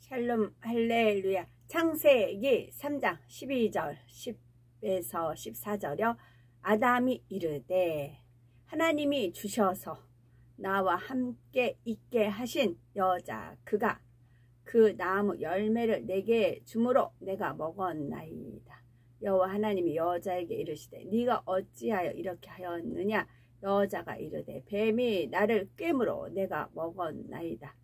샬롬 할렐루야. 창세기 3장 12절 10에서 14절이요. 아담이 이르되 하나님이 주셔서 나와 함께 있게 하신 여자 그가 그 나무 열매를 내게 주므로 내가 먹었나이다. 여호와 하나님이 여자에게 이르시되 네가 어찌하여 이렇게 하였느냐. 여자가 이르되 뱀이 나를 꿰므로 내가 먹었나이다.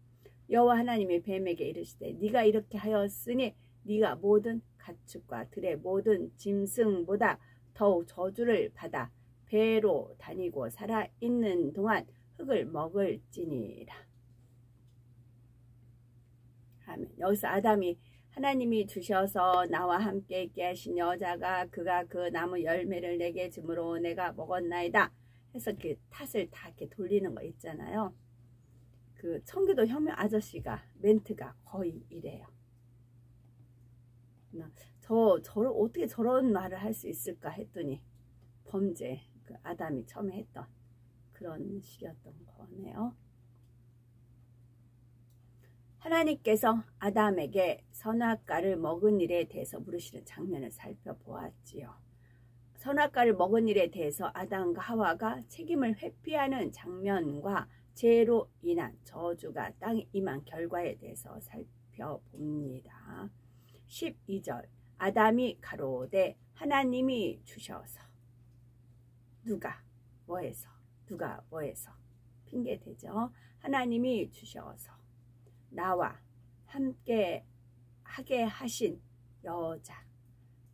여호와 하나님이 뱀에게 이르시되 네가 이렇게 하였으니 네가 모든 가축과 들의 모든 짐승보다 더욱 저주를 받아 배로 다니고 살아있는 동안 흙을 먹을지니라. 아멘. 여기서 아담이 하나님이 주셔서 나와 함께 있게 하신 여자가 그가 그 나무 열매를 내게 주므로 내가 먹었나이다 해서 그 탓을 다 이렇게 돌리는 거 있잖아요. 그 청교도 혁명 아저씨가 멘트가 거의 이래요. 어떻게 저런 말을 할 수 있을까 했더니 범죄, 그 아담이 처음에 했던 그런 식이었던 거네요. 하나님께서 아담에게 선악과를 먹은 일에 대해서 물으시는 장면을 살펴보았지요. 선악과를 먹은 일에 대해서 아담과 하와가 책임을 회피하는 장면과 죄로 인한 저주가 땅에 임한 결과에 대해서 살펴봅니다. 12절 아담이 가로되 하나님이 주셔서 누가 뭐해서 핑계대죠. 하나님이 주셔서 나와 함께 하게 하신 여자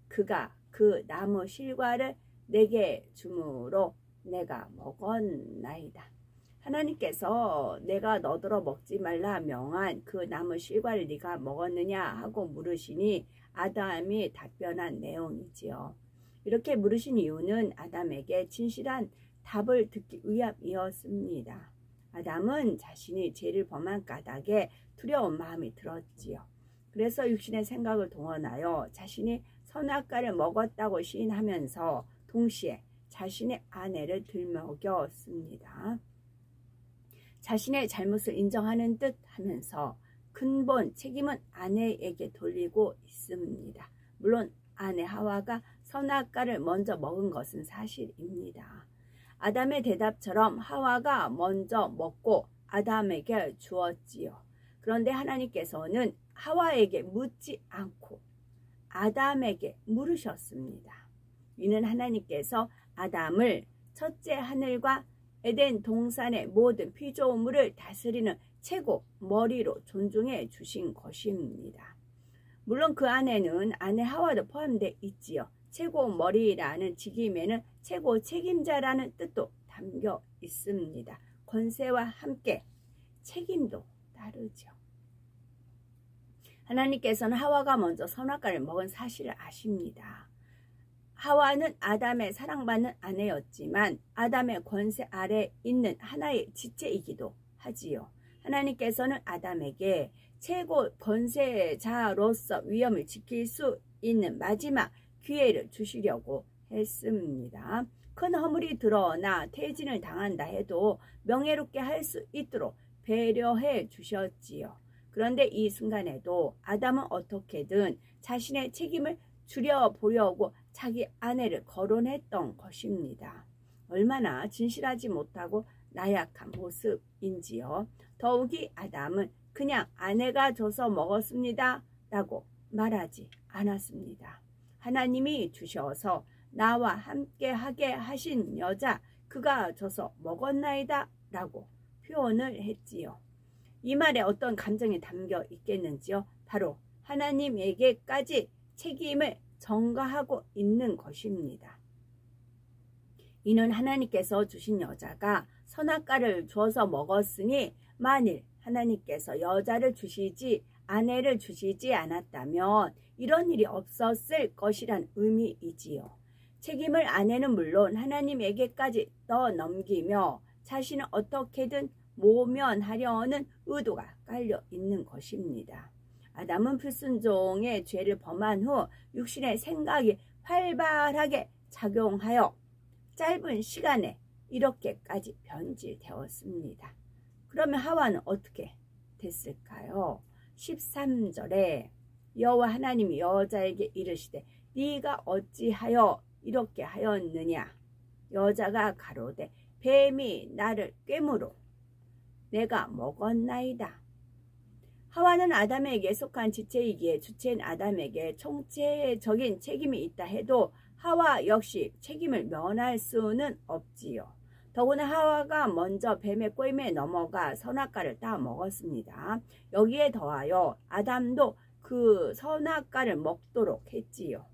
그가 그 나무 실과를 내게 주므로 내가 먹었나이다. 하나님께서 내가 너더러 먹지 말라 명한 그 나무 실과를 네가 먹었느냐 하고 물으시니 아담이 답변한 내용이지요. 이렇게 물으신 이유는 아담에게 진실한 답을 듣기 위함이었습니다. 아담은 자신이 죄를 범한 까닭에 두려운 마음이 들었지요. 그래서 육신의 생각을 동원하여 자신이 선악과를 먹었다고 시인하면서 동시에 자신의 아내를 들먹였습니다. 자신의 잘못을 인정하는 듯 하면서 근본 책임은 아내에게 돌리고 있습니다. 물론 아내 하와가 선악과를 먼저 먹은 것은 사실입니다. 아담의 대답처럼 하와가 먼저 먹고 아담에게 주었지요. 그런데 하나님께서는 하와에게 묻지 않고 아담에게 물으셨습니다. 이는 하나님께서 아담을 첫째 하늘과 에덴 동산의 모든 피조물을 다스리는 최고 머리로 존중해 주신 것입니다. 물론 그 안에는 아내 하와도 포함되어 있지요. 최고 머리라는 직임에는 최고 책임자라는 뜻도 담겨 있습니다. 권세와 함께 책임도 따르죠. 하나님께서는 하와가 먼저 선악과를 먹은 사실을 아십니다. 하와는 아담의 사랑받는 아내였지만 아담의 권세 아래 있는 하나의 지체이기도 하지요. 하나님께서는 아담에게 최고 권세자로서 위엄을 지킬 수 있는 마지막 기회를 주시려고 했습니다. 큰 허물이 드러나 퇴진을 당한다 해도 명예롭게 할 수 있도록 배려해 주셨지요. 그런데 이 순간에도 아담은 어떻게든 자신의 책임을 줄여보려고 자기 아내를 거론했던 것입니다. 얼마나 진실하지 못하고 나약한 모습인지요. 더욱이 아담은 그냥 아내가 줘서 먹었습니다 라고 말하지 않았습니다. 하나님이 주셔서 나와 함께 하게 하신 여자 그가 줘서 먹었나이다 라고 표현을 했지요. 이 말에 어떤 감정이 담겨 있겠는지요. 바로 하나님에게까지 책임을 전가하고 있는 것입니다. 이는 하나님께서 주신 여자가 선악과를 주어서 먹었으니 만일 하나님께서 여자를 주시지 아내를 주시지 않았다면 이런 일이 없었을 것이란 의미이지요. 책임을 아내는 물론 하나님에게까지 떠넘기며 자신은 어떻게든 모면하려는 의도가 깔려 있는 것입니다. 아담은 불순종의 죄를 범한 후 육신의 생각이 활발하게 작용하여 짧은 시간에 이렇게까지 변질되었습니다. 그러면 하와는 어떻게 됐을까요? 13절에 여호와 하나님이 여자에게 이르시되 네가 어찌하여 이렇게 하였느냐. 여자가 가로되 뱀이 나를 꿰므로 내가 먹었나이다. 하와는 아담에게 속한 지체이기에 주체인 아담에게 총체적인 책임이 있다 해도 하와 역시 책임을 면할 수는 없지요. 더구나 하와가 먼저 뱀의 꼬임에 넘어가 선악과를 따 먹었습니다. 여기에 더하여 아담도 그 선악과를 먹도록 했지요.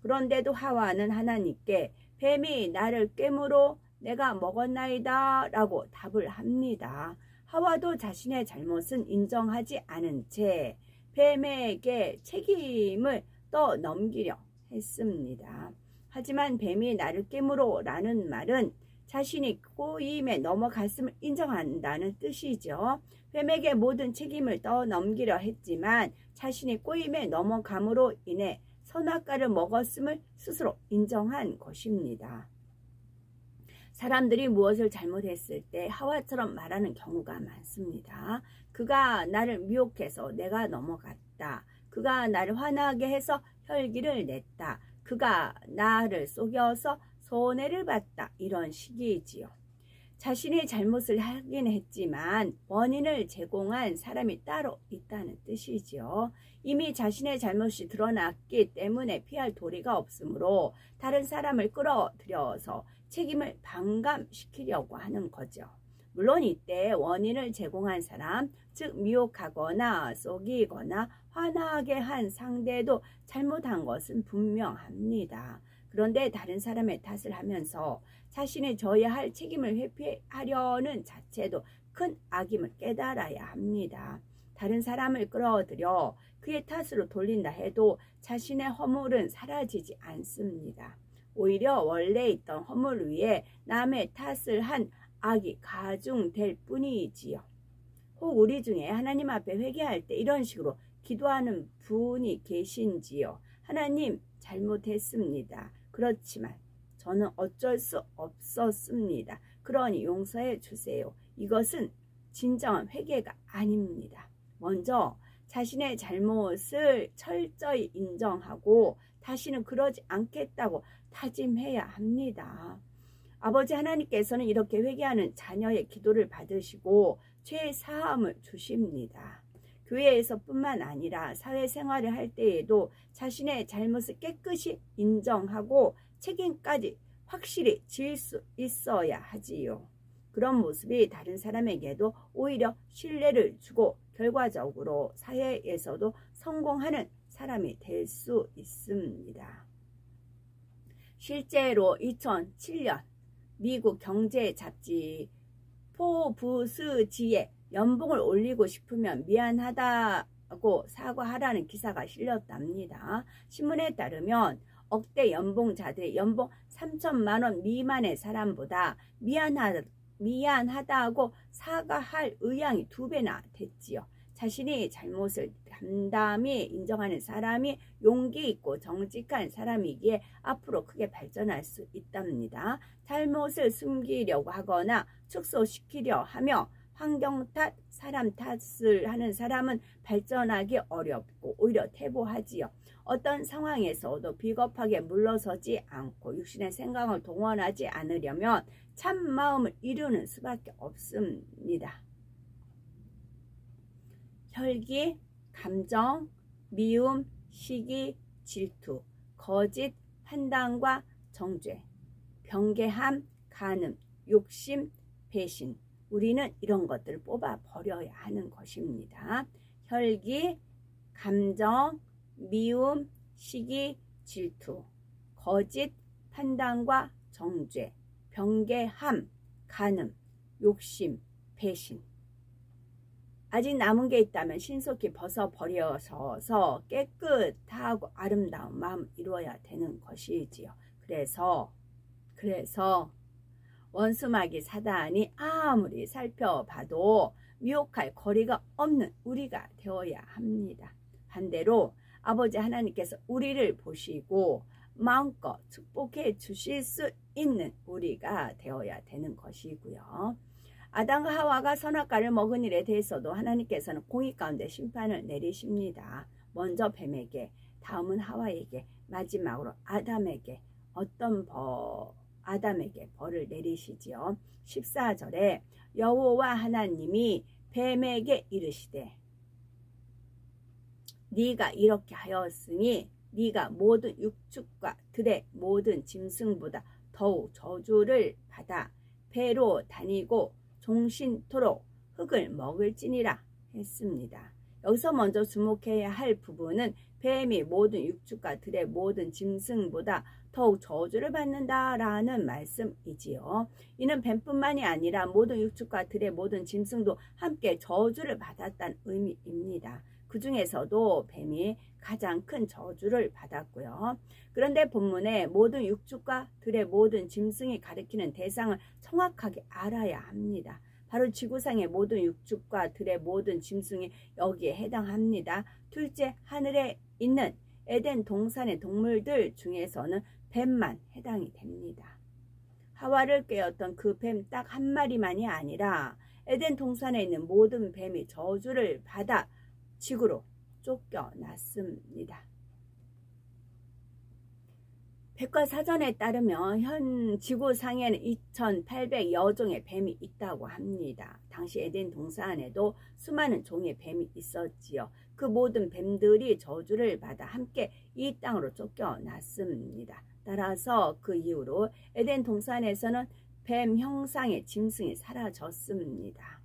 그런데도 하와는 하나님께 뱀이 나를 꿰므로 내가 먹었나이다 라고 답을 합니다. 하와도 자신의 잘못은 인정하지 않은 채 뱀에게 책임을 떠넘기려 했습니다. 하지만 뱀이 나를 꿰므로 라는 말은 자신이 꼬임에 넘어갔음을 인정한다는 뜻이죠. 뱀에게 모든 책임을 떠넘기려 했지만 자신이 꼬임에 넘어감으로 인해 선악과를 먹었음을 스스로 인정한 것입니다. 사람들이 무엇을 잘못했을 때 하와처럼 말하는 경우가 많습니다. 그가 나를 미혹해서 내가 넘어갔다. 그가 나를 화나게 해서 혈기를 냈다. 그가 나를 속여서 손해를 봤다. 이런 식이지요. 자신이 잘못을 하긴 했지만 원인을 제공한 사람이 따로 있다는 뜻이지요. 이미 자신의 잘못이 드러났기 때문에 피할 도리가 없으므로 다른 사람을 끌어들여서 책임을 반감시키려고 하는 거죠. 물론 이때 원인을 제공한 사람, 즉 미혹하거나 속이거나 화나게 한 상대도 잘못한 것은 분명합니다. 그런데 다른 사람의 탓을 하면서 자신이 져야 할 책임을 회피하려는 자체도 큰 악임을 깨달아야 합니다. 다른 사람을 끌어들여 그의 탓으로 돌린다 해도 자신의 허물은 사라지지 않습니다. 오히려 원래 있던 허물 위에 남의 탓을 한 악이 가중될 뿐이지요. 혹 우리 중에 하나님 앞에 회개할 때 이런 식으로 기도하는 분이 계신지요. 하나님, 잘못했습니다. 그렇지만 저는 어쩔 수 없었습니다. 그러니 용서해 주세요. 이것은 진정한 회개가 아닙니다. 먼저 자신의 잘못을 철저히 인정하고 다시는 그러지 않겠다고 다짐해야 합니다. 아버지 하나님께서는 이렇게 회개하는 자녀의 기도를 받으시고 죄 사함을 주십니다. 교회에서 뿐만 아니라 사회생활을 할 때에도 자신의 잘못을 깨끗이 인정하고 책임까지 확실히 질 수 있어야 하지요. 그런 모습이 다른 사람에게도 오히려 신뢰를 주고 결과적으로 사회에서도 성공하는 사람이 될 수 있습니다. 실제로 2007년 미국 경제 잡지 포브스지에 연봉을 올리고 싶으면 미안하다고 사과하라는 기사가 실렸답니다. 신문에 따르면 억대 연봉자들의 연봉 3천만 원 미만의 사람보다 미안하다고 사과할 의향이 2배나 됐지요. 자신이 잘못을 담담히 인정하는 사람이 용기 있고 정직한 사람이기에 앞으로 크게 발전할 수 있답니다. 잘못을 숨기려고 하거나 축소시키려 하며 환경 탓, 사람 탓을 하는 사람은 발전하기 어렵고 오히려 퇴보하지요. 어떤 상황에서도 비겁하게 물러서지 않고 육신의 생각을 동원하지 않으려면 참 마음을 이루는 수밖에 없습니다. 혈기, 감정, 미움, 시기, 질투, 거짓, 판단과 정죄, 변개함, 간음, 욕심, 배신. 우리는 이런 것들을 뽑아 버려야 하는 것입니다. 혈기, 감정, 미움, 시기, 질투, 거짓, 판단과 정죄, 변개함, 간음, 욕심, 배신. 아직 남은 게 있다면 신속히 벗어버려서 깨끗하고 아름다운 마음을 이루어야 되는 것이지요. 그래서 원수마귀 사단이 아무리 살펴봐도 미혹할 거리가 없는 우리가 되어야 합니다. 반대로 아버지 하나님께서 우리를 보시고 마음껏 축복해 주실 수 있는 우리가 되어야 되는 것이고요. 아담과 하와가 선악과를 먹은 일에 대해서도 하나님께서는 공의 가운데 심판을 내리십니다. 먼저 뱀에게, 다음은 하와에게, 마지막으로 아담에게 아담에게 벌을 내리시지요. 14절에 여호와 하나님이 뱀에게 이르시되 네가 이렇게 하였으니 네가 모든 육축과 들의 모든 짐승보다 더욱 저주를 받아 배로 다니고 종신토록 흙을 먹을지니라 했습니다. 여기서 먼저 주목해야 할 부분은 뱀이 모든 육축과 들의 모든 짐승보다 더욱 저주를 받는다라는 말씀이지요. 이는 뱀뿐만이 아니라 모든 육축과 들의 모든 짐승도 함께 저주를 받았다는 의미입니다. 그 중에서도 뱀이 가장 큰 저주를 받았고요. 그런데 본문에 모든 육축과 들의 모든 짐승이 가리키는 대상을 정확하게 알아야 합니다. 바로 지구상의 모든 육축과 들의 모든 짐승이 여기에 해당합니다. 둘째, 하늘에 있는 에덴 동산의 동물들 중에서는 뱀만 해당이 됩니다. 하와를 꿰었던 그 뱀 딱 한 마리만이 아니라 에덴 동산에 있는 모든 뱀이 저주를 받아 지구로 쫓겨났습니다. 백과사전에 따르면 현 지구상에는 2800여 종의 뱀이 있다고 합니다. 당시 에덴 동산에도 수많은 종의 뱀이 있었지요. 그 모든 뱀들이 저주를 받아 함께 이 땅으로 쫓겨났습니다. 따라서 그 이후로 에덴 동산에서는 뱀 형상의 짐승이 사라졌습니다.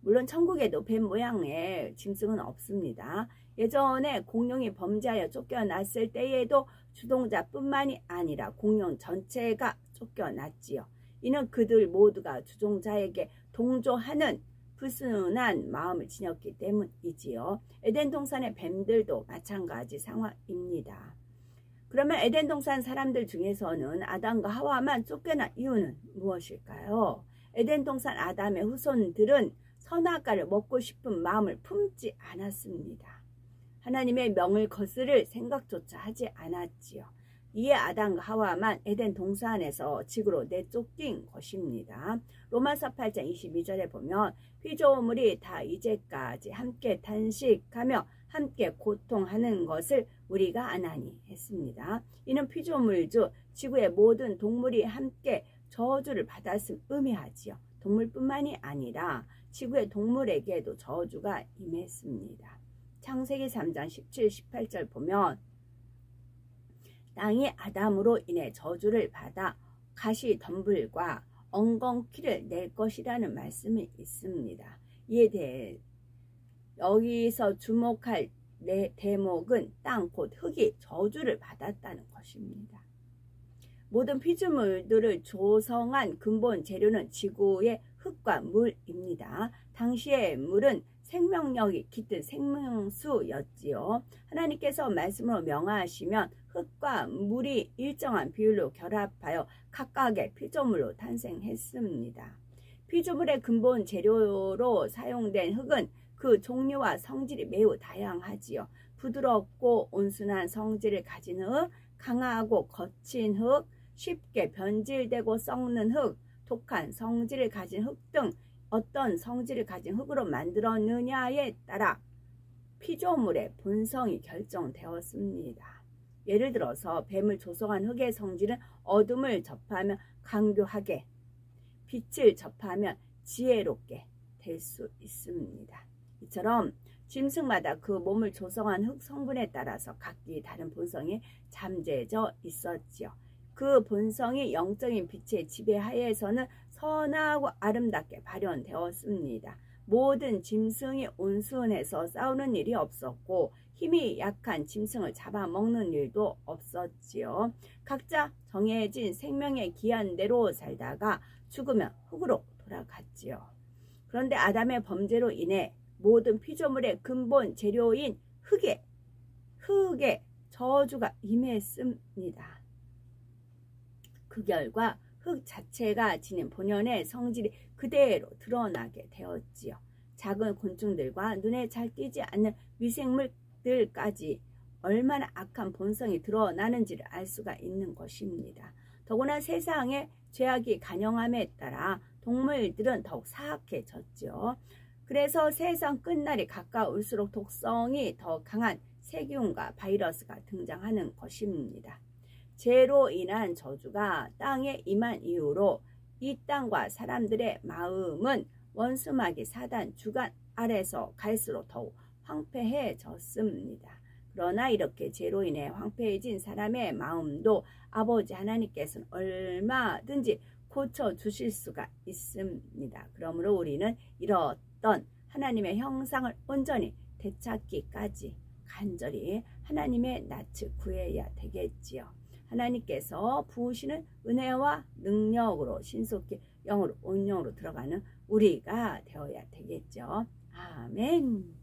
물론 천국에도 뱀 모양의 짐승은 없습니다. 예전에 공룡이 범죄하여 쫓겨났을 때에도 주동자뿐만이 아니라 공룡 전체가 쫓겨났지요. 이는 그들 모두가 주종자에게 동조하는 불순한 마음을 지녔기 때문이지요. 에덴 동산의 뱀들도 마찬가지 상황입니다. 그러면 에덴 동산 사람들 중에서는 아담과 하와만 쫓겨난 이유는 무엇일까요? 에덴 동산 아담의 후손들은 선악과를 먹고 싶은 마음을 품지 않았습니다. 하나님의 명을 거스를 생각조차 하지 않았지요. 이에 아담과 하와만 에덴 동산에서 지구로 내쫓긴 것입니다. 로마서 8장 22절에 보면 피조물이 다 이제까지 함께 탄식하며 함께 고통하는 것을 우리가 아나니 했습니다. 이는 피조물 중 지구의 모든 동물이 함께 저주를 받았음을 의미하지요. 동물뿐만이 아니라 지구의 동물에게도 저주가 임했습니다. 창세기 3장 17, 18절 보면 땅이 아담으로 인해 저주를 받아 가시덤불과 엉겅퀴를 낼 것이라는 말씀이 있습니다. 이에 대해 여기서 주목할 대목은 땅 곧 흙이 저주를 받았다는 것입니다. 모든 피조물들을 조성한 근본 재료는 지구의 흙과 물입니다. 당시의 물은 생명력이 깃든 생명수였지요. 하나님께서 말씀으로 명하시면 흙과 물이 일정한 비율로 결합하여 각각의 피조물로 탄생했습니다. 피조물의 근본 재료로 사용된 흙은 그 종류와 성질이 매우 다양하지요. 부드럽고 온순한 성질을 가진 흙, 강하고 거친 흙, 쉽게 변질되고 썩는 흙, 독한 성질을 가진 흙 등 어떤 성질을 가진 흙으로 만들었느냐에 따라 피조물의 본성이 결정되었습니다. 예를 들어서 뱀을 조성한 흙의 성질은 어둠을 접하면 강교하게, 빛을 접하면 지혜롭게 될 수 있습니다. 이처럼 짐승마다 그 몸을 조성한 흙 성분에 따라서 각기 다른 본성이 잠재져 있었지요. 그 본성이 영적인 빛의 지배하에서는 선하고 아름답게 발현되었습니다. 모든 짐승이 온순해서 싸우는 일이 없었고 힘이 약한 짐승을 잡아먹는 일도 없었지요. 각자 정해진 생명의 기한대로 살다가 죽으면 흙으로 돌아갔지요. 그런데 아담의 범죄로 인해 모든 피조물의 근본 재료인 흙에 저주가 임했습니다. 그 결과 흙 자체가 지닌 본연의 성질이 그대로 드러나게 되었지요. 작은 곤충들과 눈에 잘 띄지 않는 미생물들까지 얼마나 악한 본성이 드러나는지를 알 수가 있는 것입니다. 더구나 세상에 죄악이 간영함에 따라 동물들은 더욱 사악해졌죠. 그래서 세상 끝날이 가까울수록 독성이 더 강한 세균과 바이러스가 등장하는 것입니다. 죄로 인한 저주가 땅에 임한 이후로 이 땅과 사람들의 마음은 원수마귀 사단 주관 아래서 갈수록 더욱 황폐해졌습니다. 그러나 이렇게 죄로 인해 황폐해진 사람의 마음도 아버지 하나님께서는 얼마든지 고쳐주실 수가 있습니다. 그러므로 우리는 이렇던 하나님의 형상을 온전히 되찾기까지 간절히 하나님의 낯을 구해야 되겠지요. 하나님께서 부으시는 은혜와 능력으로 신속히 영으로 온영으로 들어가는 우리가 되어야 되겠죠. 아멘.